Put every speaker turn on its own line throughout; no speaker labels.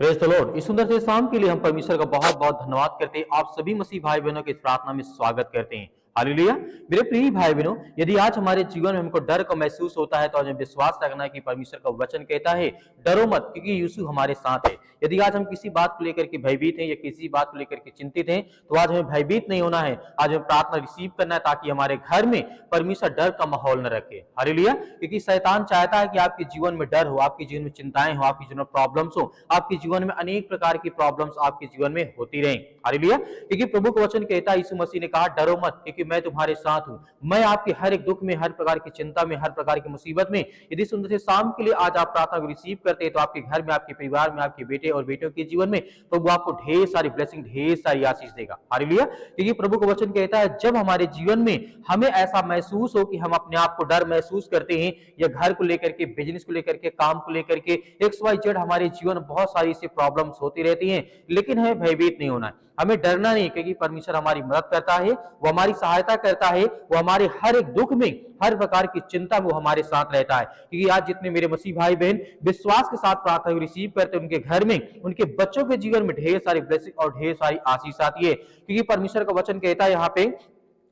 Praise the Lord. इस सुंदर से शाम के लिए हम परमेश्वर का बहुत बहुत धन्यवाद करते हैं। आप सभी मसीह भाई बहनों के इस प्रार्थना में स्वागत करते हैं। हालेलुया। मेरे प्रिय भाई बहनों, यदि आज हमारे जीवन में हमको डर का महसूस होता है तो हमें विश्वास रखना है कि परमेश्वर का वचन कहता है डरो मत, क्योंकि यीशु हमारे साथ है। यदि आज हम किसी बात को लेकर के भयभीत हैं या किसी बात को लेकर के चिंतित हैं, तो आज हमें भयभीत नहीं होना है। आज हमें प्रार्थना रिसीव करना है ताकि हमारे घर में परमेश्वर डर का माहौल न रखे। हालेलुया। क्योंकि शैतान चाहता है कि आपके जीवन में डर हो, आपके जीवन में चिंताएं हो, आपके जीवन में प्रॉब्लम्स हो, आपके जीवन में अनेक प्रकार की प्रॉब्लम्स आपके जीवन में होती रहें। हालेलुया। क्योंकि प्रभु का वचन कहता है, यीशु मसीह ने कहा डरो मत, क्योंकि मैं तुम्हारे साथ हूं। मैं आपके हर एक दुख में, हर प्रकार की चिंता में, हर प्रकार की मुसीबत में। यदि सुंदर से शाम के लिए आज आप प्रार्थना को रिसीव करते हैं तो आपके घर में, आपके परिवार में, आपके बेटे और बेटियों के जीवन में प्रभु आपको ढेर सारी ब्लेसिंग, ढेर सारी आशीष देगा। हालेलुया। क्योंकि प्रभु का वचन कहता है जब हमारे जीवन में हमें ऐसा महसूस हो कि हम अपने आप को डर महसूस करते हैं, या घर को लेकर के, बिजनेस को लेकर के, काम को लेकर के, XYZ हमारे जीवन में बहुत सारी ऐसी प्रॉब्लम्स होती रहती हैं, लेकिन हमें भयभीत नहीं होना है, हमें डरना नहीं, क्योंकि परमेश्वर हमारी मदद करता है, वो हमारी सहायता करता है, वो हमारे हर एक दुख में, हर प्रकार की चिंता में वो हमारे साथ रहता है। क्योंकि आज जितने मेरे मसीह भाई बहन विश्वास के साथ प्रार्थना रिसीव करते हैं, उनके घर में, उनके बच्चों के जीवन में ढेर सारी ब्लेसिंग और ढेर सारी आशीष आती है। क्योंकि परमेश्वर का वचन कहता है, यहाँ पे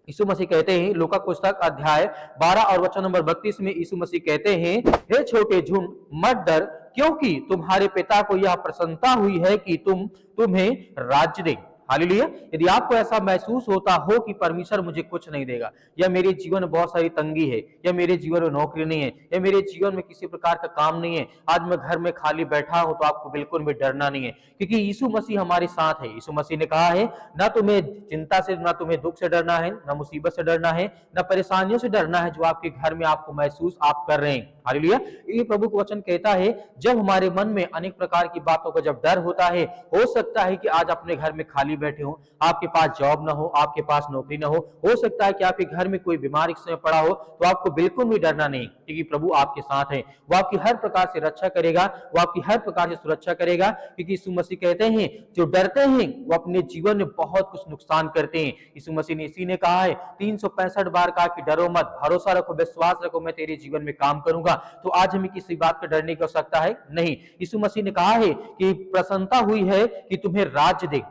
यीशु मसीह कहते हैं, लूका पुस्तक अध्याय 12 और वचन नंबर 32 में यीशु मसीह कहते हैं, हे छोटे झुंड मत डर, क्योंकि तुम्हारे पिता को यह प्रसन्नता हुई है कि तुम्हें राज्य दे। हालेलुया। यदि आपको ऐसा महसूस होता हो कि परमेश्वर मुझे कुछ नहीं देगा, या मेरे जीवन में बहुत सारी तंगी है, या मेरे जीवन में नौकरी नहीं है, या मेरे जीवन में किसी प्रकार का काम नहीं है, आज मैं घर में खाली बैठा हूं, तो आपको बिल्कुल भी डरना नहीं है, क्योंकि यीशु मसीह हमारे साथ है। यीशु मसीह ने कहा है, ना तुम्हें चिंता से, ना तुम्हें दुख से डरना है, ना मुसीबत से डरना है, ना परेशानियों से डरना है जो आपके घर में आपको महसूस आप कर रहे हैं। हालेलुया। ये प्रभु का वचन कहता है, जब हमारे मन में अनेक प्रकार की बातों का जब डर होता है, हो सकता है कि आज अपने घर में खाली बैठे हो, आपके पास जॉब ना हो, आपके पास नौकरी ना हो सकता है कि आपके घर में कोई बीमार इस समय पड़ा हो, तो आपको बिल्कुल भी डरना नहीं, क्योंकि प्रभु आपके साथ है। वो आपकी हर प्रकार से रक्षा करेगा, वो आपकी हर प्रकार से सुरक्षा करेगा। क्योंकि यीशु मसीह कहते हैं, जो डरते हैं वो अपने जीवन में बहुत कुछ नुकसान करते हैं। यीशु मसीह ने इसी ने कहा है, 365 बार कहा कि डरो मत, भरोसा रखो, विश्वास रखो, मैं तेरे जीवन में काम करूंगा। तो आज हमें किसी बात का डरने की आवश्यकता है नहीं। यीशु मसीह ने कहा है कि प्रसन्नता हुई है कि तुम्हें राज्य दे।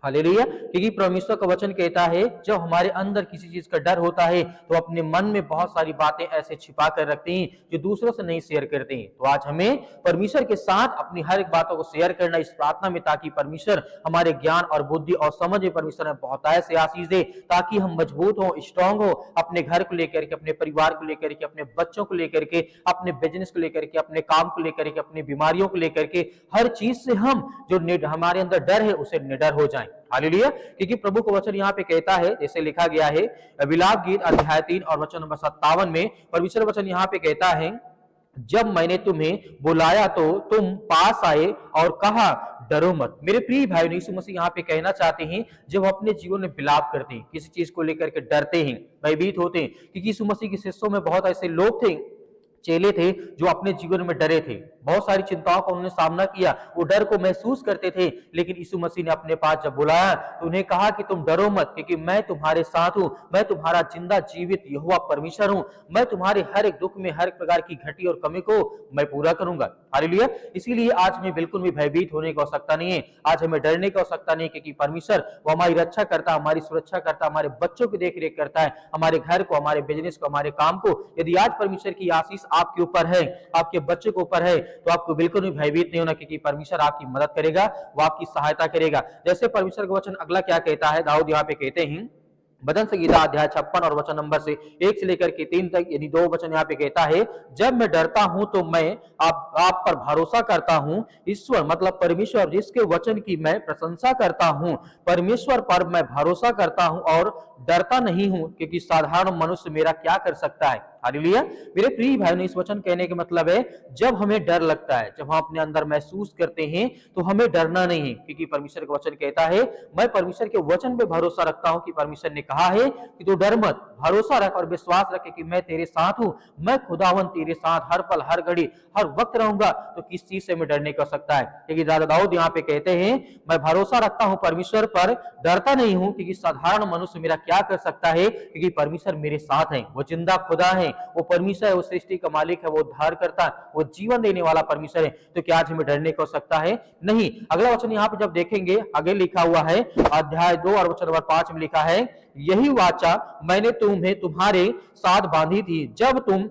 हालेलुया। क्योंकि परमेश्वर का वचन कहता है, जब हमारे अंदर किसी चीज का डर होता है तो अपने मन में बहुत सारी बातें ऐसे छिपा कर रखते हैं जो दूसरों से नहीं शेयर करते हैं। तो आज हमें परमेश्वर के साथ अपनी हर एक बातों को शेयर करना इस प्रार्थना में, ताकि परमेश्वर हमारे ज्ञान और बुद्धि और समझ में परमेश्वर हमें बहुत ऐसे आशीष दे, ताकि हम मजबूत हो, स्ट्रांग हो, अपने घर को लेकर के, अपने परिवार को लेकर के, अपने बच्चों को लेकर के, अपने बिजनेस को लेकर के, अपने काम को लेकर के, अपनी बीमारियों को लेकर के, हर चीज से हम जो हमारे अंदर डर है उसे निडर हो जाएं। हालेलुया। क्योंकि प्रभु का वचन यहाँ पे कहता है, जैसे लिखा गया है विलाप गीत अध्याय 3 और वचन नंबर 57 में, परमेश्वर वचन यहाँ पे कहता है, जब मैंने तुम्हें बुलाया तो तुम पास आए और कहा डरो मत। मेरे प्रिय भाई, यीशु मसीह यहाँ पे कहना चाहते हैं, जब अपने जीवन में विलाप करते हैं, किसी चीज को लेकर के डरते हैं, भयभीत होते हैं, क्योंकि यीशु मसीह के शिष्यों में बहुत ऐसे लोग थे, चेले थे, जो अपने जीवन में डरे थे, बहुत सारी चिंताओं का उन्होंने सामना किया, वो डर को महसूस करते थे, लेकिन यीशु मसीह ने अपने पास जब बुलाया तो उन्हें कहा कि तुम डरो मत, क्योंकि मैं तुम्हारे साथ हूं, मैं तुम्हारा जिंदा जीवित यहोवा परमेश्वर हूं, मैं तुम्हारे हर एक दुख में, हर एक प्रकार की घटी और कमी को मैं पूरा करूंगा। हालेलुया। इसीलिए आज हमें बिल्कुल भी भयभीत होने की आवश्यकता नहीं है, आज हमें डरने की आवश्यकता नहीं, क्योंकि परमेश्वर वो हमारी रक्षा करता, हमारी सुरक्षा करता, हमारे बच्चों की देखरेख करता है, हमारे घर को, हमारे बिजनेस को, हमारे काम को। यदि आज परमेश्वर की आशीष आपके ऊपर है, आपके बच्चे के ऊपर है, तो आपको बिल्कुल भी भयभीत नहीं होना, क्योंकि परमेश्वर आपकी मदद करेगा, वो आपकी सहायता करेगा। जैसे परमेश्वर का वचन अगला क्या कहता है, दाऊद यहाँ पे कहते हैं, भजन संगीता अध्याय 56 और वचन नंबर से 1 से लेकर के 3 तक, यानी 2 वचन यहाँ पे कहता है, जब मैं डरता हूं तो मैं आप पर भरोसा करता हूं। ईश्वर मतलब परमेश्वर, जिसके वचन की मैं प्रशंसा करता हूं, परमेश्वर पर मैं भरोसा करता हूं और डरता नहीं हूं, क्योंकि साधारण मनुष्य मेरा क्या कर सकता है। हालेलुया। मेरे प्रिय भाइयों, इस वचन कहने का मतलब है, जब हमें डर लगता है, जब हम अपने अंदर महसूस करते हैं, तो हमें डरना नहीं है, क्योंकि परमेश्वर का वचन कहता है, मैं परमेश्वर के वचन पे भरोसा रखता हूं, कि परमेश्वर ने कहा है कि तू डर मत, भरोसा रख और विश्वास रखे कि मैं तेरे साथ हूं, मैं खुदावन तेरे साथ हर पल, हर घड़ी, हर वक्त रहूंगा। तो किस चीज से हमें डरने की आवश्यकता है? क्योंकि दादा दाऊद यहाँ पे कहते हैं, मैं भरोसा रखता हूं परमेश्वर पर, डरता नहीं हूं, क्योंकि साधारण मनुष्य मेरा क्या कर सकता है, क्योंकि परमेश्वर मेरे साथ है, वो जिंदा खुदा है, वो परमेश्वर है, वो सृष्टि का मालिक है, वो उद्धार करता है, वो जीवन देने वाला परमेश्वर है। तो क्या आज हमें डरने की आवश्यकता है? नहीं। अगला वचन यहाँ पे जब देखेंगे, आगे लिखा हुआ है अध्याय 2 और वचन नंबर 5 में लिखा है, यही वाचा मैंने तुम्हें तुम्हारे साथ बांधी थी जब तुम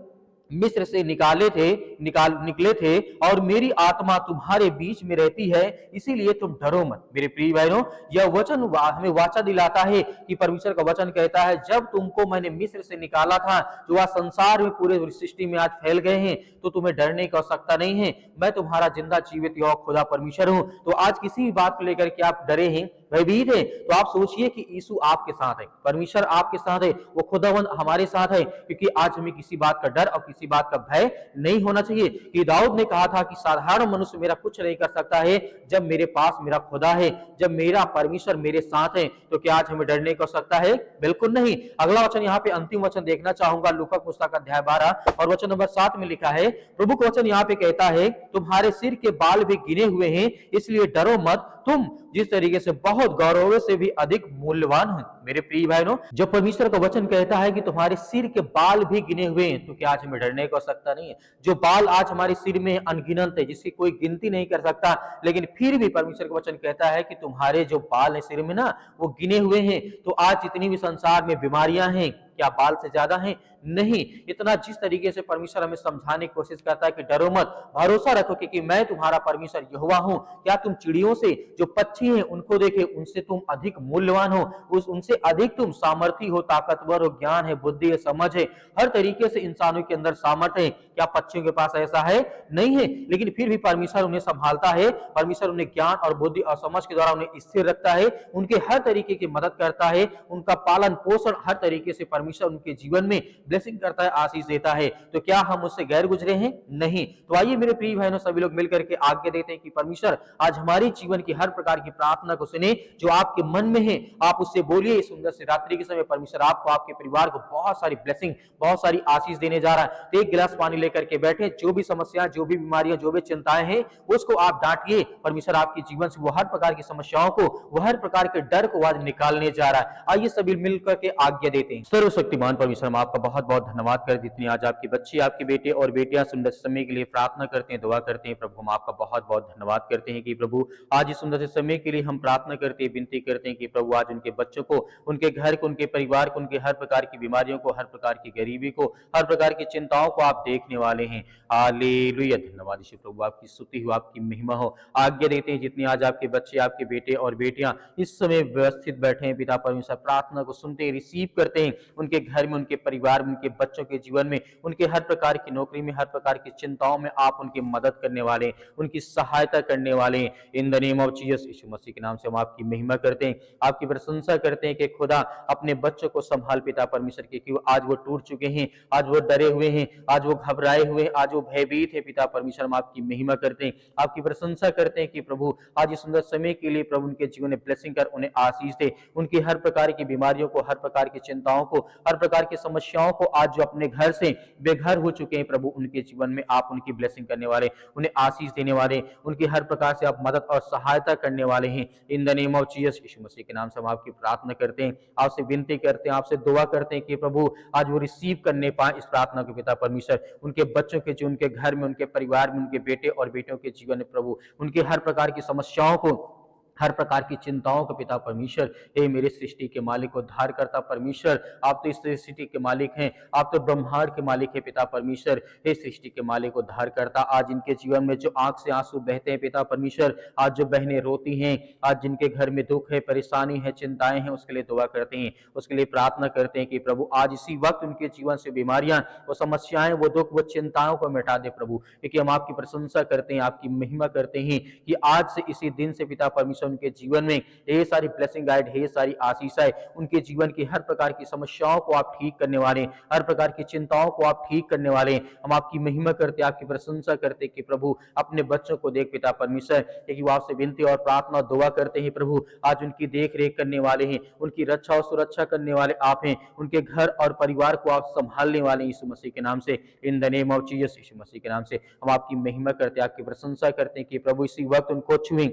मिस्र से निकले थे, और मेरी आत्मा तुम्हारे बीच में रहती है, इसीलिए तुम डरो मत। मेरे प्रिय भाइयों, यह वचन हमें वाचा दिलाता है कि परमेश्वर का वचन कहता है, जब तुमको मैंने मिस्र से निकाला था, जो आज संसार में पूरे सृष्टि में आज फैल गए हैं, तो तुम्हें डरने की आवश्यकता नहीं है। मैं तुम्हारा जिंदा जीवित यहोवा खुदा परमेश्वर हूं। तो आज किसी भी बात को लेकर के आप डरे हैं, भयभीत है, तो आप सोचिए कि यीशु आपके साथ है, परमेश्वर आपके साथ है, वो खुदावंद हमारे साथ है। क्योंकि आज हमें किसी बात का डर और किसी बात का भय नहीं होना चाहिए। कि दाऊद ने कहा था कि साधारण मनुष्य मेरा कुछ नहीं कर सकता है, जब मेरे पास मेरा खुदा है, जब मेरा परमेश्वर मेरे साथ है। तो क्या आज हमें डरने की आवश्यकता है? बिल्कुल नहीं। अगला वचन यहाँ पे अंतिम वचन देखना चाहूंगा, लूका पुस्तक अध्याय 12 और वचन नंबर 7 में लिखा है, प्रभु का वचन यहाँ पे कहता है, तुम्हारे सिर के बाल भी गिने हुए हैं, इसलिए डरो मत, तुम जिस तरीके से बहुत गौरव से भी अधिक मूल्यवान हो। मेरे प्रिय भाइयों, जब परमेश्वर का वचन कहता है कि तुम्हारे सिर के बाल भी गिने हुए हैं, तो क्या आज हमें डरने की आवश्यकता नहीं है? जो बाल आज हमारे सिर में अनगिनत है, जिसकी कोई गिनती नहीं कर सकता, लेकिन फिर भी परमेश्वर का वचन कहता है कि तुम्हारे जो बाल है सिर में ना, वो गिने हुए हैं। तो आज जितनी भी संसार में बीमारियां हैं, क्या बाल से ज्यादा हैं? नहीं। इतना जिस तरीके से परमेश्वर हमें समझाने की कोशिश करता है कि डरो मत, भरोसा रखो कि मैं तुम्हारा परमेश्वर यहोवा हूं। क्या तुम चिड़ियों से, जो पक्षी हैं, उनको देखे, उनसे तुम अधिक मूल्यवान हो? उनसे अधिक तुम सामर्थी हो, ताकतवर हो, ज्ञान है, बुद्धि है, समझ है, हर तरीके से इंसानों के अंदर सामर्थ्य है। क्या पक्षियों के पास ऐसा है? नहीं है। लेकिन फिर भी परमेश्वर उन्हें संभालता है, परमेश्वर उन्हें ज्ञान और बुद्धि और समझ के द्वारा उन्हें स्थिर रखता है, उनके हर तरीके की मदद करता है, उनका पालन पोषण हर तरीके से परमेश्वर उनके जीवन में ब्लेसिंग करता है, आशीष देता है। तो क्या हम उससे गैर गुजरे हैं? नहीं। तो आइए मेरे प्रिय भाइयों, सभी लोग मिलकर के आज्ञा देते हैं कि परमेश्वर आज हमारे जीवन की हर प्रकार की प्रार्थना को सुने, जो आपके मन में है आप उससे बोलिए। इस सुंदर से रात्रि के समय परमेश्वर आपको, आपके परिवार को बहुत सारी ब्लेसिंग, बहुत सारी आशीष देने जा रहा है। तो एक गिलास पानी लेकर के बैठे, जो भी समस्या, जो भी बीमारियां, जो भी चिंताएं हैं, उसको आप डांटिए। परमेश्वर आपके जीवन से वो हर प्रकार की समस्याओं को, वो हर प्रकार के डर को आज निकालने जा रहा है। आइए सभी मिलकर के आज्ञा देते हैं। सर्वशक्तिमान परमेश्वर, हम आपका बहुत बहुत धन्यवाद कर जितनी आज आपके बच्चे, आपके बेटे और बेटियां सुंदर समय के लिए प्रार्थना करते हैं, दुआ करते हैं। प्रभु हम आपका बहुत बहुत धन्यवाद करते हैं कि प्रभु आज इस सुंदर से समय के लिए हम प्रार्थना करते हैं, विनती करते हैं कि प्रभु आज उनके बच्चों को, उनके घर को, उनके परिवार को, उनके हर प्रकार की बीमारियों को, हर प्रकार की गरीबी को, हर प्रकार की चिंताओं को आप देखने वाले हैं। हालेलुया। धन्यवाद यीशु प्रभु, आपकी स्तुति हो, आपकी महिमा हो। आज्ञा देते हैं जितनी आज आपके बच्चे, आपके बेटे और बेटियां इस समय व्यवस्थित बैठे हैं, पिता परमेश्वर प्रार्थना को सुनते हैं, रिसीव करते हैं। उनके घर में, उनके परिवार में, उनके बच्चों के जीवन में, उनके हर प्रकार की नौकरी में, हर प्रकार की चिंताओं में आप उनकी मदद करने वाले, उनकी सहायता करने वाले। In the name of Jesus, यीशु मसीह के नाम से हम आपकी महिमा करते हैं, आपकी प्रशंसा करते हैं कि खुदा अपने बच्चों को संभाल पिता परमेश्वर के, कि आज वो टूट चुके हैं, आज वो डरे हुए हैं, आज वो घबराए हुए हैं, आज वो भयभीत है। पिता परमेश्वर हम आपकी महिमा करते हैं, आपकी प्रशंसा करते हैं कि प्रभु आज इस सुंदर समय के लिए प्रभु उनके जीवन में ब्लेसिंग कर उन्हें आशीष दे। उनकी हर प्रकार की बीमारियों को, हर प्रकार की चिंताओं को, हर प्रकार की समस्याओं को, आज जो अपने घर से बेघर हो चुके हैं प्रभु, उनके जीवन में आप उनकी ब्लेसिंग करने वाले, उन्हें आशीष देने वाले, उनकी हर प्रकार से आप मदद और सहायता करने वाले हैं। In the name of Jesus, यीशु मसीह के नाम से हम आपकी प्रार्थना करते हैं, आपसे विनती करते हैं, आपसे दुआ करते हैं कि प्रभु आज वो रिसीव करने पाए इस प्रार्थना को। पिता परमेश्वर उनके बच्चों के, जो उनके घर में, उनके परिवार में, उनके बेटे और बेटियों के जीवन में प्रभु उनके हर प्रकार की समस्याओं को, हर प्रकार की चिंताओं को पिता परमेश्वर, हे मेरे सृष्टि के मालिक, उद्धार करता परमेश्वर, आप तो इस सृष्टि के मालिक हैं, आप तो ब्रह्मांड के मालिक हैं पिता परमेश्वर। हे सृष्टि के मालिक, उद्धार करता, आज इनके जीवन में जो आंख से आंसू बहते हैं पिता परमेश्वर, आज जो बहनें रोती हैं, आज जिनके घर में दुख है, परेशानी है, चिंताएं हैं, उसके लिए दुआ करते हैं, उसके लिए प्रार्थना करते हैं कि प्रभु आज इसी वक्त उनके जीवन से बीमारियां, वो समस्याएं, वो दुख, वो चिंताओं को मिटा दे प्रभु। क्योंकि हम आपकी प्रशंसा करते हैं, आपकी महिमा करते हैं कि आज से, इसी दिन से पिता परमेश्वर उनके जीवन में ढेर सारी ब्लेसिंग गाइड, ढेर सारी आशीषाएं, उनके जीवन की हर प्रकार की समस्याओं को आप ठीक करने वाले, हर प्रकार की चिंताओं को आप ठीक करने वाले। हम आपकी महिमा करते, आपकी प्रशंसा करते कि प्रभु अपने बच्चों को देख पिता परमेश्वर, कि वो आपसे विनती और प्रार्थना दुआ करते हैं प्रभु, आज उनकी देख रेख करने वाले हैं, उनकी रक्षा और सुरक्षा करने वाले आप हैं, उनके घर और परिवार को आप संभालने वाले हैं यीशु मसीह के नाम से। In the name of Jesus, यीशु मसीह के नाम से हम आपकी महिमा करते, आपकी प्रशंसा करते हैं कि प्रभु इसी वक्त उनको छुएं,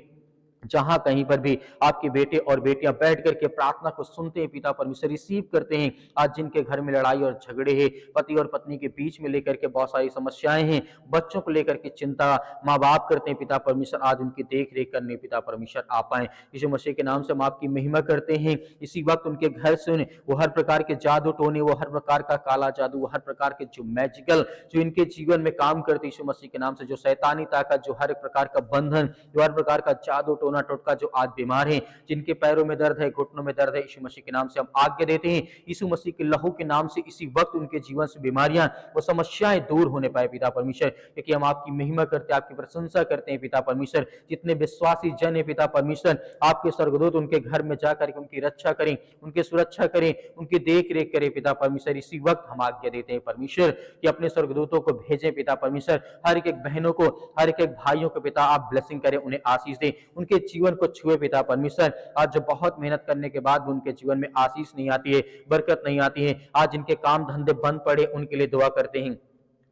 जहां कहीं पर भी आपके बेटे और बेटियां बैठ करके प्रार्थना को सुनते हैं पिता परमेश्वर, रिसीव करते हैं। आज जिनके घर में लड़ाई और झगड़े हैं, पति और पत्नी के बीच में लेकर के बहुत सारी समस्याएं हैं, बच्चों को लेकर के चिंता माँ बाप करते हैं पिता परमेश्वर, आज उनकी देख रेख करने पिता परमेश्वर आप पाए। यीशु मसीह के नाम से हम आपकी महिमा करते हैं। इसी वक्त उनके घर से वो हर प्रकार के जादू टोने, वो हर प्रकार का काला जादू, वो हर प्रकार के जो मैजिकल जो इनके जीवन में काम करते यीशु मसीह के नाम से, जो शैतानी ताकत, जो हर एक प्रकार का बंधन, जो हर प्रकार का जादू टोना टोटका, जो आज बीमार हैं, जिनके पैरों में दर्द है, घुटनों में दर्द है, यीशु मसीह के नाम से हम आज्ञा देते हैं, यीशु मसीह के लहू के नाम से इसी वक्त उनके जीवन से बीमारियां, वो समस्याएं दूर होने पाए पिता परमेश्वर। क्योंकि हम आपकी महिमा करते हैं, आपकी प्रशंसा करते हैं पिता परमेश्वर। जितने विश्वासी जन है पिता परमेश्वर, आपके स्वर्गदूत उनके घर में जाकर के उनकी रक्षा करें, उनकी सुरक्षा करें, उनकी देख रेख करें पिता परमेश्वर। इसी वक्त हम आज्ञा देते हैं परमेश्वर कि अपने स्वर्गदूतों को भेजें पिता परमेश्वर, हर एक बहनों को, हर एक भाइयों को पिता आप ब्लेसिंग करें, उन्हें आशीष दें, उनके जीवन को छुए पिता परमेश्वर। आज जो बहुत मेहनत करने के बाद उनके जीवन में आशीष नहीं आती है, बरकत नहीं आती है, आज इनके काम धंधे बंद पड़े, उनके लिए दुआ करते हैं,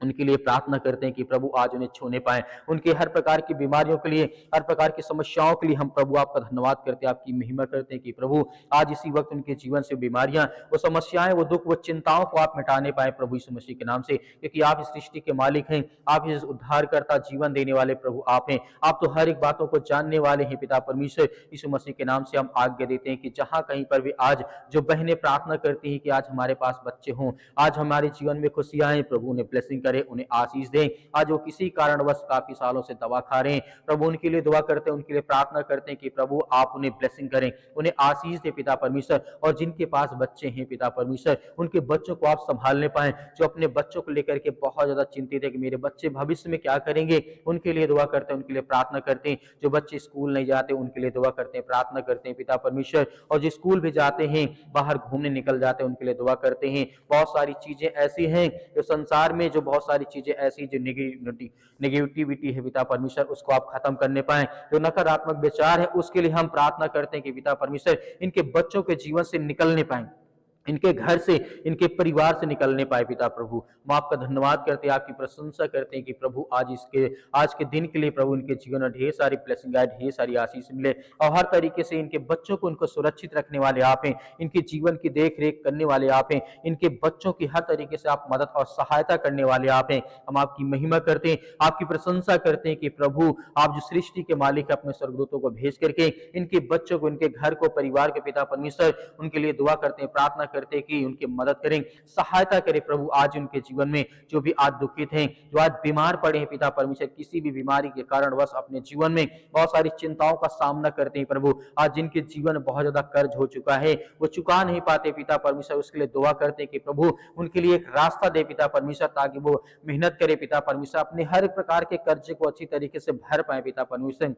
उनके लिए प्रार्थना करते हैं कि प्रभु आज उन्हें छूने पाए। उनके हर प्रकार की बीमारियों के लिए, हर प्रकार की समस्याओं के लिए हम प्रभु आपका धन्यवाद करते हैं, आपकी महिमा करते हैं कि प्रभु आज इसी वक्त उनके जीवन से बीमारियां, वो समस्याएं, वो दुख, वो चिंताओं को आप मिटाने पाए प्रभु यीशु मसीह के नाम से। क्योंकि आप इस सृष्टि के मालिक हैं, आप इस उद्धारकर्ता, जीवन देने वाले प्रभु आप हैं, आप तो हर एक बातों को जानने वाले हैं पिता परमेश्वर। यीशु मसीह के नाम से हम आज्ञा देते हैं कि जहां कहीं पर भी आज जो बहनें प्रार्थना करती हैं कि आज हमारे पास बच्चे हों, आज हमारे जीवन में खुशियां हैं, प्रभु उन्हें ब्लेसिंग करें, उन्हें आशीष दें। आज वो किसी कारणवश काफी सालों से दवा खा रहे हैं, प्रभु उनके लिए दुआ करते हैं, उनके लिए प्रार्थना करते हैं कि प्रभु आप उन्हें ब्लेसिंग करें, उन्हें आशीष दे पिता परमेश्वर। और जिनके पास बच्चे हैं पिता परमेश्वर, उनके बच्चों को आप संभालने पाए, जो अपने बच्चों को लेकर के बहुत ज्यादा चिंतित है कि मेरे बच्चे भविष्य में क्या करेंगे, उनके लिए दुआ करते हैं, उनके लिए प्रार्थना करते हैं। जो बच्चे स्कूल नहीं जाते उनके लिए दुआ करते हैं, प्रार्थना करते हैं पिता परमेश्वर। और जो स्कूल भी जाते हैं, बाहर घूमने निकल जाते हैं, उनके लिए दुआ करते हैं। बहुत सारी चीजें ऐसी हैं जो संसार में, जो बहुत सारी चीजें ऐसी जो नेगेटिविटी है पिता परमेश्वर, उसको आप खत्म करने पाए। जो नकारात्मक विचार है उसके लिए हम प्रार्थना करते हैं कि पिता परमेश्वर इनके बच्चों के जीवन से निकलने पाए, इनके घर से, इनके परिवार से निकलने पाए पिता प्रभु। हम आपका धन्यवाद करते हैं, आपकी प्रशंसा करते हैं कि प्रभु आज के दिन के लिए प्रभु इनके जीवन में ढेर सारी ब्लेसिंग आए, ढेर सारी आशीष मिले। और हर तरीके से इनके बच्चों को, उनको सुरक्षित रखने वाले आप हैं, इनके जीवन की देख रेख करने वाले आप हैं, इनके बच्चों की हर तरीके से आप मदद और सहायता करने वाले आप हैं। हम आपकी महिमा करते हैं, आपकी प्रशंसा करते हैं कि प्रभु आप जो सृष्टि के मालिक अपने स्वर्गदूतों को भेज करके इनके बच्चों को, इनके घर को, परिवार के पिता परमेश्वर, उनके लिए दुआ करते हैं, प्रार्थना करते हैं कि उनकी मदद करें, सहायता करें प्रभु। आज उनके जीवन में जो भी आज दुखित हैं, जो आज बीमार पड़े हैं पिता परमेश्वर, किसी भी बीमारी के कारणवश अपने जीवन में बहुत सारी चिंताओं का सामना करते हैं प्रभु, आज जिनके जीवन में बहुत ज्यादा कर्ज हो चुका है, वो चुका नहीं पाते पिता परमेश्वर, उसके लिए दुआ करते हैं कि प्रभु उनके लिए एक रास्ता दे पिता परमेश्वर, ताकि वो मेहनत करे पिता परमेश्वर, अपने हर प्रकार के कर्ज को अच्छी तरीके से भर पाए पिता परमेश्वर।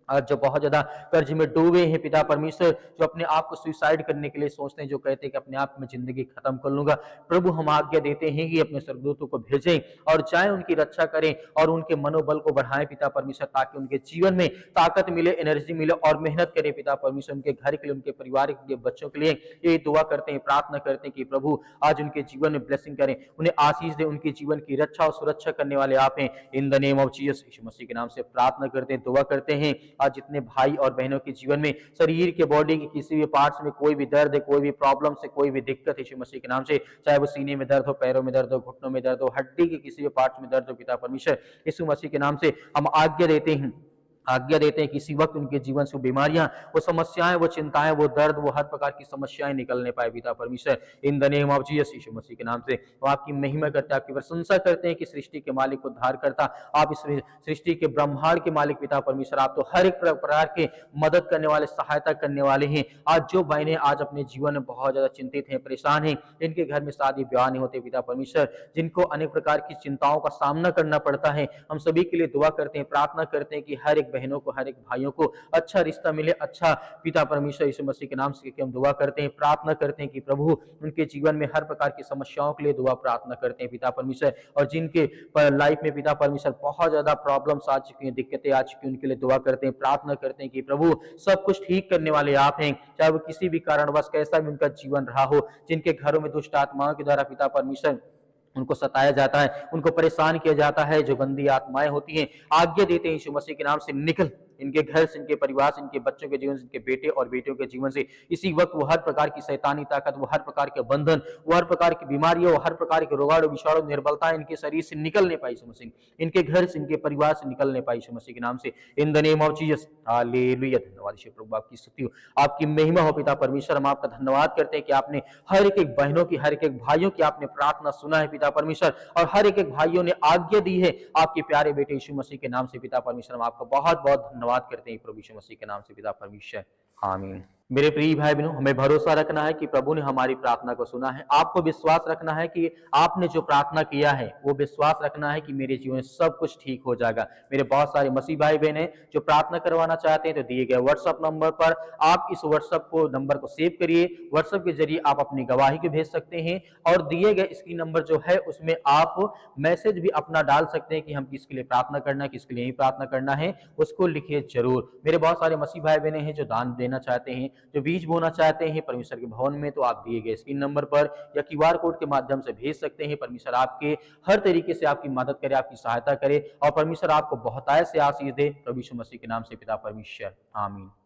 आज जो बहुत ज्यादा कर्ज में डूबे हैं पिता परमेश्वर, जो अपने आप को सुसाइड करने के लिए सोचते हैं, जो कहते हैं कि अपने आप में जिंदगी खत्म कर लूंगा, प्रभु हम आज्ञा देते हैं कि अपने स्वर्गदूतों को भेजें और जाएं, उनकी रक्षा करें और उनके मनोबल को बढ़ाएं पिता परमेश्वर, ताकि उनके जीवन में ताकत मिले, एनर्जी मिले और मेहनत करें पिता परमेश्वर, उनके घर के लिए, उनके परिवार के लिए, बच्चों के लिए। ये दुआ करते हैं, प्रार्थना करते हैं कि प्रभु आज उनके जीवन में ब्लेसिंग करें, उन्हें आशीष दें, उनके जीवन की रक्षा और सुरक्षा करने वाले आप हैं। In the name of Jesus, यीशु मसीह के नाम से प्रार्थना करते हैं, दुआ करते हैं। आज जितने भाई और बहनों के जीवन में शरीर के, बॉडी के किसी भी पार्ट्स में कोई भी दर्द है, कोई भी प्रॉब्लम से, कोई भी दिक्कत है, यीशु मसीह के नाम से, चाहे वो सीने में दर्द हो, पैरों में दर्द हो, घुटनों में दर्द हो, हड्डी के किसी भी पार्ट्स में दर्द हो, पिता परमेश्वर यीशु मसीह के नाम से हम आज्ञा देते हैं कि इसी वक्त उनके जीवन से बीमारियां, वो समस्याएं, वो चिंताएं, वो दर्द, वो हर प्रकार की समस्याएं निकलने पाए पिता परमेश्वर। In the name of Jesus, यीशु मसीह के नाम से हम आपकी महिमा करते हैं, आपकी प्रशंसा करते हैं कि सृष्टि के मालिक, उद्धार करता आप, इस सृष्टि के ब्रह्मांड के मालिक पिता परमेश्वर, आप तो हर एक प्रकार के मदद करने वाले, सहायता करने वाले हैं। आज जो बहनें आज अपने जीवन में बहुत ज्यादा चिंतित हैं, परेशान हैं, जिनके घर में शादी ब्याह नहीं होते पिता परमेश्वर, जिनको अनेक प्रकार की चिंताओं का सामना करना पड़ता है, हम सभी के लिए दुआ करते हैं, प्रार्थना करते हैं कि हर एक बहनों को, हर एक भाइयों को अच्छा रिश्ता मिले, अच्छा पिता परमेश्वर यीशु मसीह के नाम से हम दुआ करते हैं, प्रार्थना करते हैं कि प्रभु उनके जीवन में हर प्रकार की समस्याओं के लिए दुआ प्रार्थना करते हैं पिता परमेश्वर। और जिनके लाइफ में पिता परमेश्वर बहुत ज्यादा प्रॉब्लम्स आ चुकी हैं, दिक्कतें आ चुकी हैं, उनके लिए दुआ करते हैं, प्रार्थना करते हैं कि प्रभु सब कुछ ठीक करने वाले आप हैं। चाहे वो किसी भी कारणवश कैसा भी उनका जीवन रहा हो, जिनके घरों में दुष्ट आत्माओं के द्वारा पिता परमेश्वर उनको सताया जाता है, उनको परेशान किया जाता है, जो गंदी आत्माएं होती हैं, आज्ञा देते हैं यीशु मसीह के नाम से निकल इनके घर से, इनके परिवार से, इनके बच्चों के जीवन से, इनके बेटे और बेटियों के जीवन से इसी वक्त वो हर प्रकार की शैतानी ताकत, वो हर प्रकार के बंधन, वो हर प्रकार की बीमारियां, वो हर प्रकार के रोगाणु विषाणु निर्बलता इनके शरीर से निकल नहीं पाई यीशु मसीह, इनके घर से, इनके परिवार से निकल नहीं पाई यीशु मसीह के नाम से। In the name of Jesus, hallelujah. धन्यवाद यीशु प्रभु, आपकी स्तुति हो, आपकी महिमा हो पिता परमेश्वर। हम आपका धन्यवाद करते हैं कि आपने हर एक बहनों की, हर एक भाइयों की आपने प्रार्थना सुना है पिता परमेश्वर, और हर एक भाइयों ने आज्ञा दी है आपके प्यारे बेटे यीशु मसीह के नाम से पिता परमेश्वर। हम आपका बहुत बहुत धन्यवाद करते हैं प्रभु यीशु मसीह के नाम से पिता परमेश्वर, आमीन। मेरे प्रिय भाई बहनों, हमें भरोसा रखना है कि प्रभु ने हमारी प्रार्थना को सुना है। आपको विश्वास रखना है कि आपने जो प्रार्थना किया है, वो विश्वास रखना है कि मेरे जीवन में सब कुछ ठीक हो जाएगा। मेरे बहुत सारे मसीह भाई बहन हैं जो प्रार्थना करवाना चाहते हैं, तो दिए गए व्हाट्सएप नंबर पर आप इस व्हाट्सएप को नंबर को सेव करिए। व्हाट्सएप के जरिए आप अपनी गवाही को भेज सकते हैं, और दिए गए स्क्रीन नंबर जो है उसमें आप मैसेज भी अपना डाल सकते हैं कि हम किसके लिए प्रार्थना करना है, किसके लिए नहीं प्रार्थना करना है, उसको लिखिए जरूर। मेरे बहुत सारे मसीह भाई बहन हैं जो दान देना चाहते हैं, जो बीज बोना चाहते हैं परमेश्वर के भवन में, तो आप दिए गए स्क्रीन नंबर पर या क्यूआर कोड के माध्यम से भेज सकते हैं। परमेश्वर आपके हर तरीके से आपकी मदद करे, आपकी सहायता करे, और परमेश्वर आपको बहुतायत से आशीष दे। प्रभु यीशु मसीह के नाम से पिता परमेश्वर, आमीन।